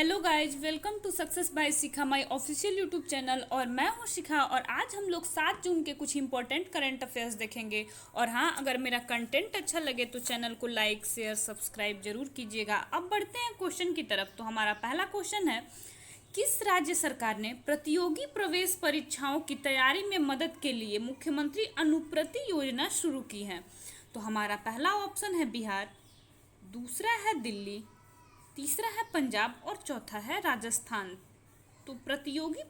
Hello guys, welcome to success by Shikha, my official YouTube channel. और मैं हूं शिखा और आज हम लोग 7 जून के कुछ इंपॉर्टेंट करंट अफेयर्स देखेंगे। और हाँ, अगर मेरा कंटेंट अच्छा लगे तो चैनल को लाइक शेयर सब्सक्राइब जरूर कीजिएगा। अब बढ़ते हैं क्वेश्चन की तरफ। तो हमारा पहला क्वेश्चन है, किस राज्य सरकार ने प्रतियोगी प्रवेश परीक्षाओं की तैयारी में मदद के लिए मुख्यमंत्री अनुप्रति योजना शुरू की है? तो हमारा पहला ऑप्शन है बिहार, दूसरा है दिल्ली, तीसरा है पंजाब और चौथा है राजस्थान। तो प्रतियोगी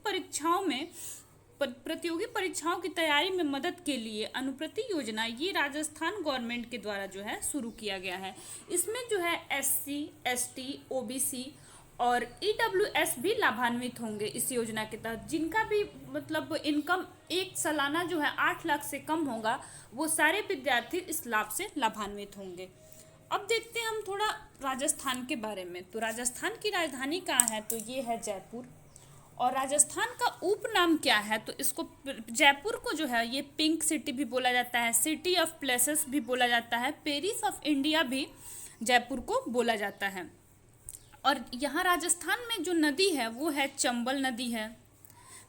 परीक्षाओं की तैयारी में मदद के लिए अनुप्रति योजना ये राजस्थान गवर्नमेंट के द्वारा जो है शुरू किया गया है। इसमें जो है SC, ST, OBC और EWS भी लाभान्वित होंगे इस योजना के तहत। जिनका भी मतलब इनकम एक सालाना जो है 8 लाख से कम होगा, वो सारे विद्यार्थी इस लाभ से लाभान्वित होंगे। अब देखते हैं हम थोड़ा राजस्थान के बारे में। तो राजस्थान की राजधानी कहाँ है? तो ये है जयपुर। और राजस्थान का उपनाम क्या है? तो इसको जयपुर को जो है ये पिंक सिटी भी बोला जाता है, सिटी ऑफ प्लेसेस भी बोला जाता है, पेरिस ऑफ इंडिया भी जयपुर को बोला जाता है। और यहाँ राजस्थान में जो नदी है वो है चंबल नदी है,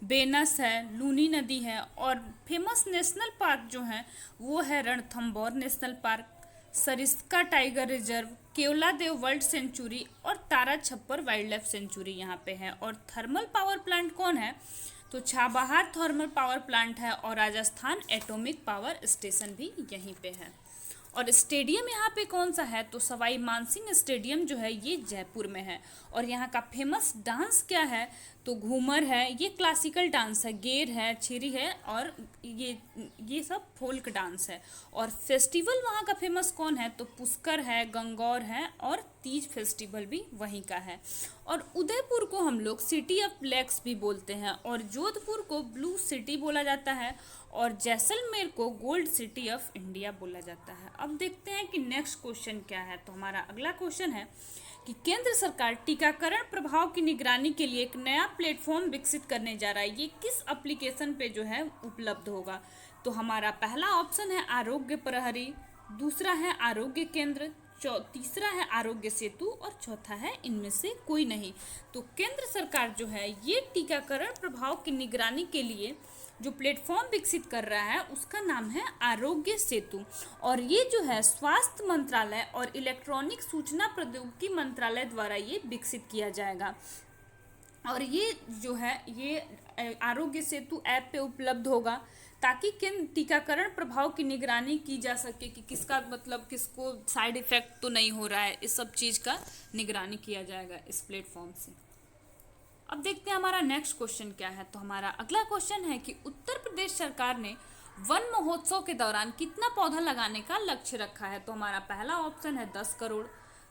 बेनस है, लूनी नदी है, और फेमस नेशनल पार्क जो है वो है Ranthambore national park, Sariska tiger reserve, Keoladeo world sanctuary और तारा छप्पर वाइल्ड लाइफ सेंचुरी यहाँ पे है। और थर्मल पावर प्लांट कौन है? तो छाबहार थर्मल पावर प्लांट है और राजस्थान एटॉमिक पावर स्टेशन भी यहीं पे है। और स्टेडियम यहाँ पे कौन सा है? तो सवाई मानसिंह स्टेडियम जो है ये जयपुर में है। और यहाँ का फेमस डांस क्या है? तो घूमर है, ये क्लासिकल डांस है, गेर है, छिरी है और ये सब फोल्क डांस है। और फेस्टिवल वहाँ का फेमस कौन है? तो पुष्कर है, गंगौर है और तीज फेस्टिवल भी वहीं का है। और उदयपुर को हम लोग सिटी ऑफ लेक्स भी बोलते हैं, और जोधपुर को ब्लू सिटी बोला जाता है, और जैसलमेर को गोल्ड सिटी ऑफ इंडिया बोला जाता है। अब देखते हैं कि नेक्स्ट क्वेश्चन क्या है। तो हमारा अगला क्वेश्चन है कि केंद्र सरकार टीकाकरण प्रभाव की निगरानी के लिए एक नया प्लेटफॉर्म विकसित करने जा रहा है। ये किस एप्लीकेशन पे जो है उपलब्ध होगा? तो हमारा पहला ऑप्शन है आरोग्य प्रहरी, दूसरा है आरोग्य केंद्र, तीसरा है आरोग्य सेतु और चौथा है इनमें से कोई नहीं। तो केंद्र सरकार जो है ये टीकाकरण प्रभाव की निगरानी के लिए जो प्लेटफॉर्म विकसित कर रहा है उसका नाम है आरोग्य सेतु। और ये जो है स्वास्थ्य मंत्रालय और इलेक्ट्रॉनिक सूचना प्रौद्योगिकी मंत्रालय द्वारा ये विकसित किया जाएगा। और ये जो है ये आरोग्य सेतु ऐप पे उपलब्ध होगा, ताकि किन टीकाकरण प्रभाव की निगरानी की जा सके कि किसका मतलब किसको साइड इफेक्ट तो नहीं हो रहा है। इस सब चीज़ का निगरानी किया जाएगा इस प्लेटफॉर्म से। अब देखते हैं हमारा नेक्स्ट क्वेश्चन क्या है। तो हमारा अगला क्वेश्चन है कि उत्तर प्रदेश सरकार ने वन महोत्सव के दौरान कितना पौधा लगाने का लक्ष्य रखा है? तो हमारा पहला ऑप्शन है 10 करोड़,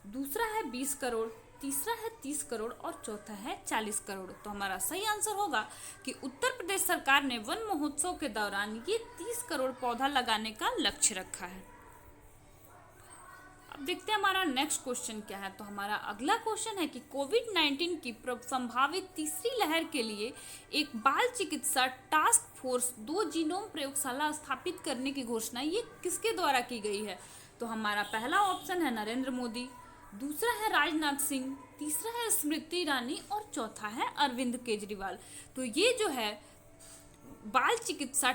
दूसरा है 20 करोड़, तीसरा है 30 करोड़ और चौथा है 40 करोड़। तो हमारा सही आंसर होगा कि उत्तर प्रदेश सरकार ने वन महोत्सव के दौरान ये 30 करोड़ पौधा लगाने का लक्ष्य रखा है। अब देखते हैं हमारा नेक्स्ट क्वेश्चन क्या है। तो हमारा अगला क्वेश्चन है कि कोविड-19 की संभावित तीसरी लहर के लिए एक बाल चिकित्सा टास्क फोर्स 2 जीनोम प्रयोगशाला स्थापित करने की घोषणा ये किसके द्वारा की गई है? तो हमारा पहला ऑप्शन है नरेंद्र मोदी, दूसरा है राजनाथ सिंह, तीसरा है स्मृति ईरानी और चौथा है अरविंद केजरीवाल। तो ये जो है बाल चिकित्सा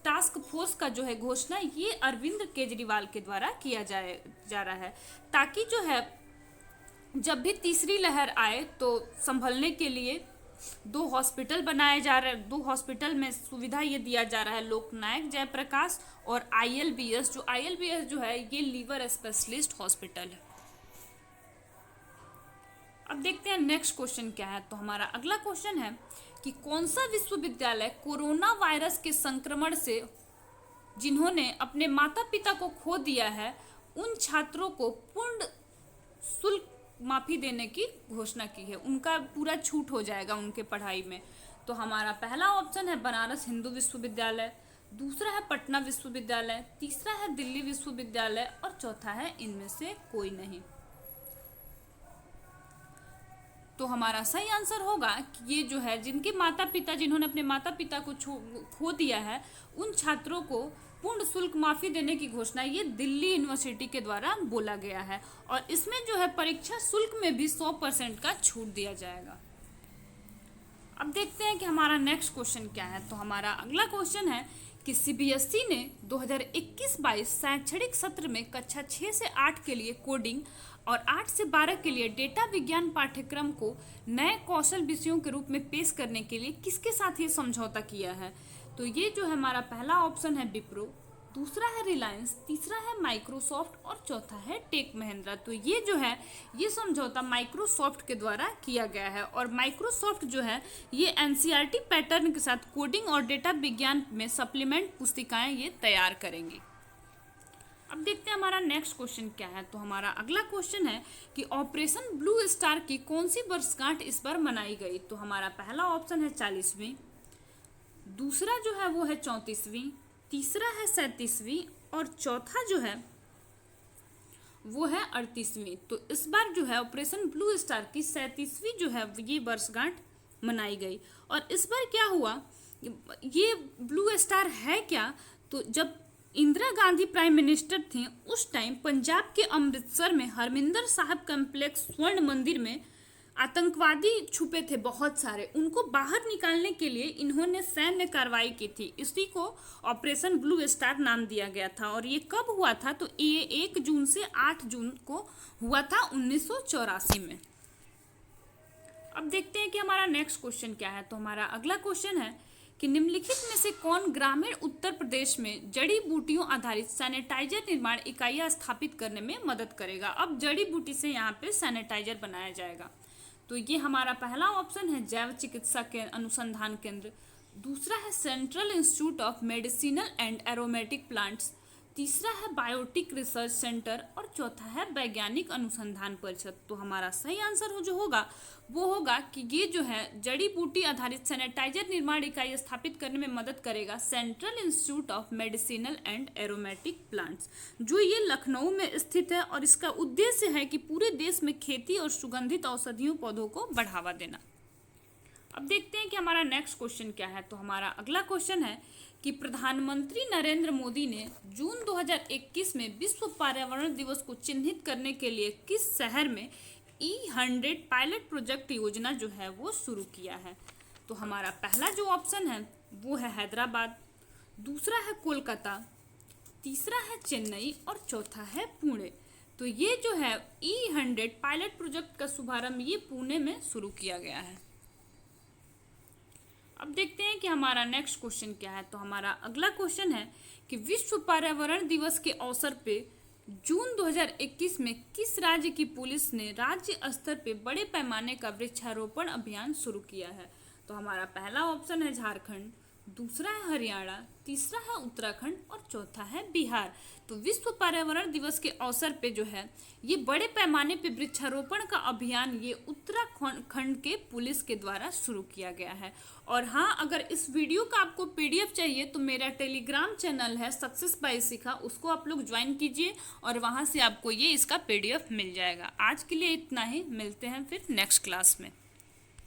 टास्क फोर्स का जो है घोषणा ये अरविंद केजरीवाल के द्वारा किया जा रहा है, ताकि जो है जब भी तीसरी लहर आए तो संभलने के लिए 2 हॉस्पिटल बनाए जा रहे हैं। 2 हॉस्पिटल में सुविधा ये दिया जा रहा है, लोकनायक जयप्रकाश और ILBS जो है ये लीवर स्पेशलिस्ट हॉस्पिटल है। अब देखते हैं नेक्स्ट क्वेश्चन क्या है। तो हमारा अगला क्वेश्चन है कि कौन सा विश्वविद्यालय कोरोना वायरस के संक्रमण से जिन्होंने अपने माता पिता को खो दिया है उन छात्रों को पूर्ण शुल्क माफी देने की घोषणा की है, उनका पूरा छूट हो जाएगा उनके पढ़ाई में। तो हमारा पहला ऑप्शन है बनारस हिंदू विश्वविद्यालय, दूसरा है पटना विश्वविद्यालय, तीसरा है दिल्ली विश्वविद्यालय और चौथा है इनमें से कोई नहीं। तो हमारा सही आंसर होगा कि ये जो है जिनके माता पिता जिन्होंने अपने माता पिता को खो दिया है उन छात्रों को पूर्ण शुल्क माफी देने की घोषणा ये दिल्ली यूनिवर्सिटी के द्वारा बोला गया है। और इसमें जो है परीक्षा शुल्क में भी 100% का छूट दिया जाएगा। अब देखते हैं कि हमारा नेक्स्ट क्वेश्चन क्या है। तो हमारा अगला क्वेश्चन है कि सीबीएसई ने 2021-22 शैक्षणिक सत्र में कक्षा 6 से 8 के लिए कोडिंग और 8 से 12 के लिए डेटा विज्ञान पाठ्यक्रम को नए कौशल विषयों के रूप में पेश करने के लिए किसके साथ ये समझौता किया है। तो ये जो है हमारा पहला ऑप्शन है विप्रो, दूसरा है रिलायंस, तीसरा है माइक्रोसॉफ्ट और चौथा है टेक महिंद्रा। तो ये जो है ये समझौता माइक्रोसॉफ्ट के द्वारा किया गया है और माइक्रोसॉफ्ट जो है ये एनसीईआरटी पैटर्न के साथ कोडिंग और डेटा विज्ञान में सप्लीमेंट पुस्तिकाएं ये तैयार करेंगी। अब देखते हैं हमारा नेक्स्ट क्वेश्चन क्या है। तो हमारा अगला क्वेश्चन है कि ऑपरेशन ब्लू स्टार की कौन सी वर्षगांठ इस बार मनाई गई। तो हमारा पहला ऑप्शन है 40वीं, दूसरा जो है वो है 34वीं, तीसरा है 37वीं और चौथा जो है वो है 38वीं। तो इस बार जो है ऑपरेशन ब्लू स्टार की 37वीं जो है ये वर्षगांठ मनाई गई। और इस बार क्या हुआ, ये ब्लू स्टार है क्या, तो जब इंदिरा गांधी प्राइम मिनिस्टर थी उस टाइम पंजाब के अमृतसर में हरमिंदर साहिब कॉम्प्लेक्स स्वर्ण मंदिर में आतंकवादी छुपे थे बहुत सारे, उनको बाहर निकालने के लिए इन्होंने सैन्य कार्रवाई की थी। इसी को ऑपरेशन ब्लू स्टार नाम दिया गया था। और ये कब हुआ था, तो ये 1 जून से 8 जून को हुआ था 1984 में। अब देखते हैं कि हमारा नेक्स्ट क्वेश्चन क्या है। तो हमारा अगला क्वेश्चन है कि निम्नलिखित में से कौन ग्रामीण उत्तर प्रदेश में जड़ी बूटियों आधारित सैनिटाइजर निर्माण इकाइयां स्थापित करने में मदद करेगा। अब जड़ी बूटी से यहाँ पे सैनिटाइजर बनाया जाएगा। तो ये हमारा पहला ऑप्शन है जैव चिकित्सा के अनुसंधान केंद्र, दूसरा है central institute of medicinal and aromatic plants, तीसरा है बायोटिक रिसर्च सेंटर और चौथा है वैज्ञानिक अनुसंधान परिषद। तो हमारा सही आंसर जो होगा वो होगा कि ये जो है जड़ी बूटी आधारित सैनिटाइजर निर्माण इकाई स्थापित करने में मदद करेगा central institute of medicinal and aromatic plants, जो ये लखनऊ में स्थित है। और इसका उद्देश्य है कि पूरे देश में खेती और सुगंधित औषधियों पौधों को बढ़ावा देना। अब देखते हैं कि हमारा नेक्स्ट क्वेश्चन क्या है। तो हमारा अगला क्वेश्चन है कि प्रधानमंत्री नरेंद्र मोदी ने जून 2021 में विश्व पर्यावरण दिवस को चिन्हित करने के लिए किस शहर में E100 पायलट प्रोजेक्ट योजना जो है वो शुरू किया है। तो हमारा पहला जो ऑप्शन है वो है हैदराबाद, दूसरा है कोलकाता, तीसरा है चेन्नई और चौथा है पुणे। तो ये जो है E100 पायलट प्रोजेक्ट का शुभारंभ ये पुणे में शुरू किया गया है। अब देखते हैं कि हमारा नेक्स्ट क्वेश्चन क्या है। तो हमारा अगला क्वेश्चन है कि विश्व पर्यावरण दिवस के अवसर पे जून 2021 में किस राज्य की पुलिस ने राज्य स्तर पे बड़े पैमाने का वृक्षारोपण अभियान शुरू किया है। तो हमारा पहला ऑप्शन है झारखंड, दूसरा है हरियाणा, तीसरा है उत्तराखंड और चौथा है बिहार। तो विश्व पर्यावरण दिवस के अवसर पे जो है ये बड़े पैमाने पे वृक्षारोपण का अभियान ये उत्तराखंड के पुलिस के द्वारा शुरू किया गया है। और हाँ, अगर इस वीडियो का आपको पीडीएफ चाहिए तो मेरा टेलीग्राम चैनल है सक्सेस बाय शिखा, उसको आप लोग ज्वाइन कीजिए और वहाँ से आपको ये इसका पीडीएफ मिल जाएगा। आज के लिए इतना ही, मिलते हैं फिर नेक्स्ट क्लास में।